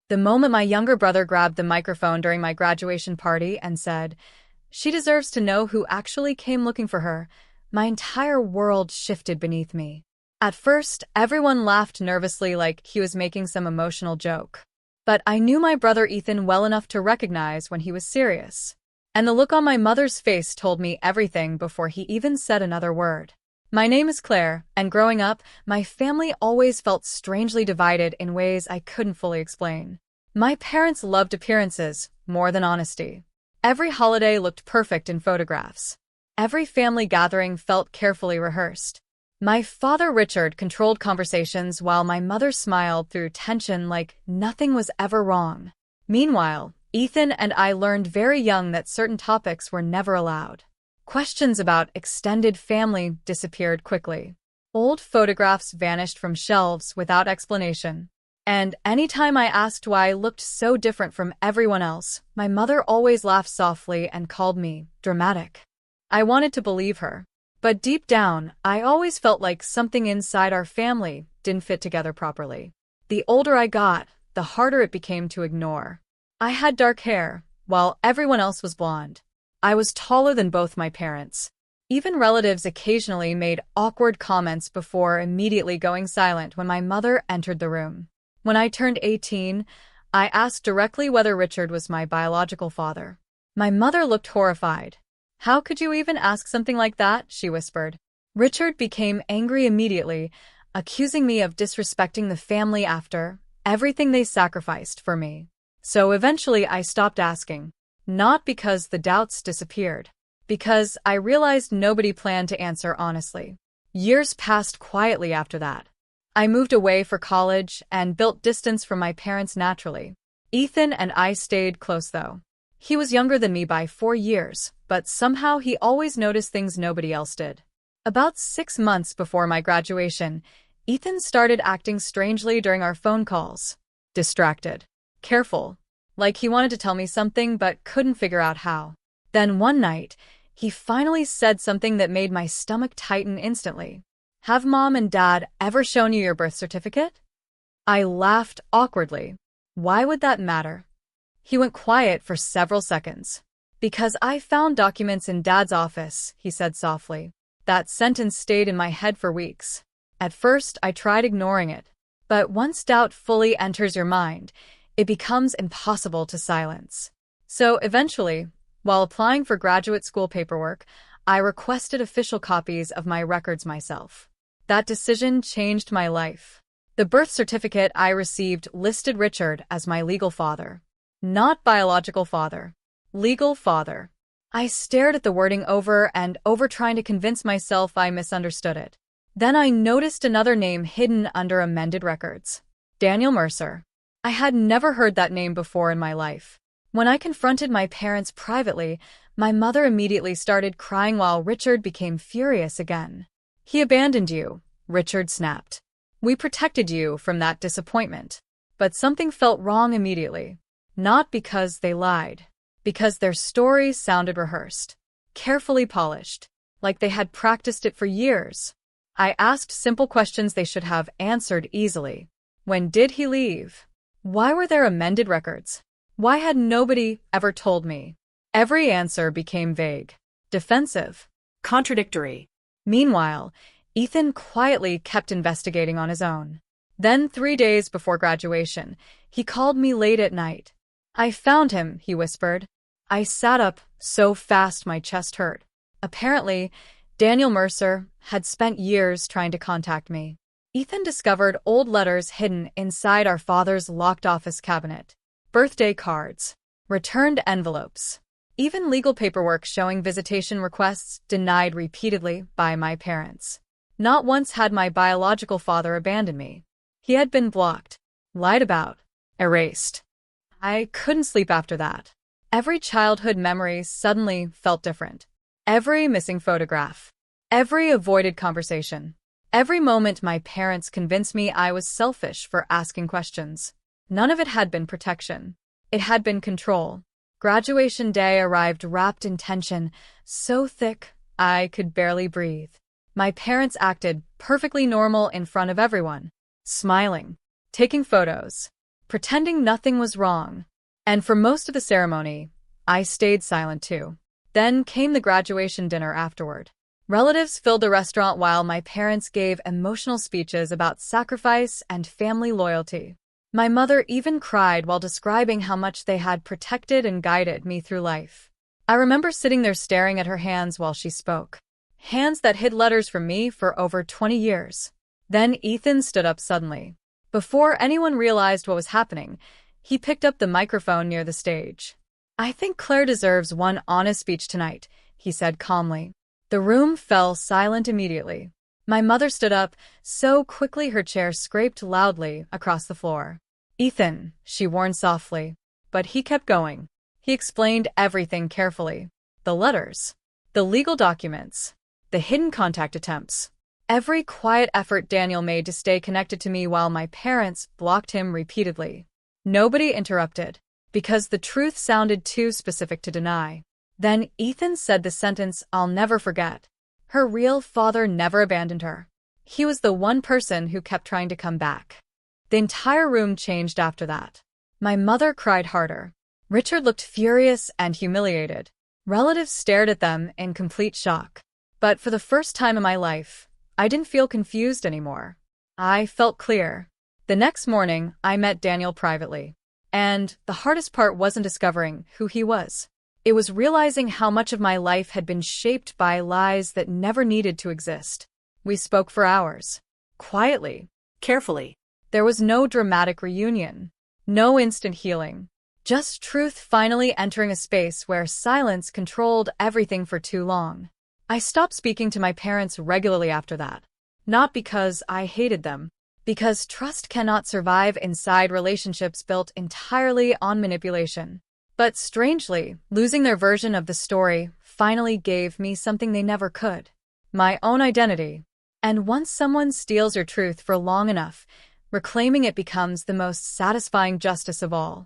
The moment my younger brother grabbed the microphone during my graduation party and said, "She deserves to know who actually came looking for her," my entire world shifted beneath me. At first, everyone laughed nervously like he was making some emotional joke. But I knew my brother Ethan well enough to recognize when he was serious. And the look on my mother's face told me everything before he even said another word. My name is Claire, and growing up, my family always felt strangely divided in ways I couldn't fully explain. My parents loved appearances more than honesty. Every holiday looked perfect in photographs. Every family gathering felt carefully rehearsed. My father, Richard, controlled conversations while my mother smiled through tension like nothing was ever wrong. Meanwhile, Ethan and I learned very young that certain topics were never allowed. Questions about extended family disappeared quickly. Old photographs vanished from shelves without explanation. And anytime I asked why I looked so different from everyone else, my mother always laughed softly and called me dramatic. I wanted to believe her. But deep down, I always felt like something inside our family didn't fit together properly. The older I got, the harder it became to ignore. I had dark hair, while everyone else was blonde. I was taller than both my parents. Even relatives occasionally made awkward comments before immediately going silent when my mother entered the room. When I turned 18, I asked directly whether Richard was my biological father. My mother looked horrified. "How could you even ask something like that?" she whispered. Richard became angry immediately, accusing me of disrespecting the family after everything they sacrificed for me. So eventually I stopped asking, not because the doubts disappeared, because I realized nobody planned to answer honestly. Years passed quietly after that. I moved away for college and built distance from my parents naturally. Ethan and I stayed close though. He was younger than me by 4 years, but somehow he always noticed things nobody else did. About 6 months before my graduation, Ethan started acting strangely during our phone calls. Distracted. Careful. Like he wanted to tell me something but couldn't figure out how. Then one night, he finally said something that made my stomach tighten instantly. "Have Mom and Dad ever shown you your birth certificate?" I laughed awkwardly. Why would that matter? He went quiet for several seconds. "Because I found documents in Dad's office," he said softly. That sentence stayed in my head for weeks. At first, I tried ignoring it. But once doubt fully enters your mind, it becomes impossible to silence. So eventually, while applying for graduate school paperwork, I requested official copies of my records myself. That decision changed my life. The birth certificate I received listed Richard as my legal father. Not biological father. Legal father. I stared at the wording over and over trying to convince myself I misunderstood it. Then I noticed another name hidden under amended records. Daniel Mercer. I had never heard that name before in my life. When I confronted my parents privately, my mother immediately started crying while Richard became furious again. "He abandoned you," Richard snapped. "We protected you from that disappointment." But something felt wrong immediately. Not because they lied. Because their story sounded rehearsed. Carefully polished. Like they had practiced it for years. I asked simple questions they should have answered easily. When did he leave? Why were there amended records? Why had nobody ever told me? Every answer became vague. Defensive. Contradictory. Meanwhile, Ethan quietly kept investigating on his own. Then 3 days before graduation, he called me late at night. "I found him," he whispered. I sat up so fast my chest hurt. Apparently, Daniel Mercer had spent years trying to contact me. Ethan discovered old letters hidden inside our father's locked office cabinet. Birthday cards. Returned envelopes. Even legal paperwork showing visitation requests denied repeatedly by my parents. Not once had my biological father abandoned me. He had been blocked, lied about, erased. I couldn't sleep after that. Every childhood memory suddenly felt different. Every missing photograph. Every avoided conversation. Every moment my parents convinced me I was selfish for asking questions. None of it had been protection. It had been control. Graduation day arrived wrapped in tension, so thick I could barely breathe. My parents acted perfectly normal in front of everyone, smiling, taking photos. pretending nothing was wrong. And for most of the ceremony, I stayed silent too. Then came the graduation dinner afterward. Relatives filled the restaurant while my parents gave emotional speeches about sacrifice and family loyalty. My mother even cried while describing how much they had protected and guided me through life. I remember sitting there staring at her hands while she spoke. Hands that hid letters from me for over 20 years. Then Ethan stood up suddenly. Before anyone realized what was happening, he picked up the microphone near the stage. "I think Claire deserves one honest speech tonight," he said calmly. The room fell silent immediately. My mother stood up so quickly her chair scraped loudly across the floor. "Ethan," she warned softly. But he kept going. He explained everything carefully. The letters, the legal documents, the hidden contact attempts. Every quiet effort Daniel made to stay connected to me while my parents blocked him repeatedly. Nobody interrupted, because the truth sounded too specific to deny. Then Ethan said the sentence I'll never forget. Her real father never abandoned her. He was the one person who kept trying to come back. The entire room changed after that. My mother cried harder. Richard looked furious and humiliated. Relatives stared at them in complete shock. But for the first time in my life, I didn't feel confused anymore. I felt clear. The next morning, I met Daniel privately. And the hardest part wasn't discovering who he was. It was realizing how much of my life had been shaped by lies that never needed to exist. We spoke for hours. Quietly. Carefully. There was no dramatic reunion. No instant healing. Just truth finally entering a space where silence controlled everything for too long. I stopped speaking to my parents regularly after that. Not because I hated them. Because trust cannot survive inside relationships built entirely on manipulation. But strangely, losing their version of the story finally gave me something they never could. My own identity. And once someone steals your truth for long enough, reclaiming it becomes the most satisfying justice of all.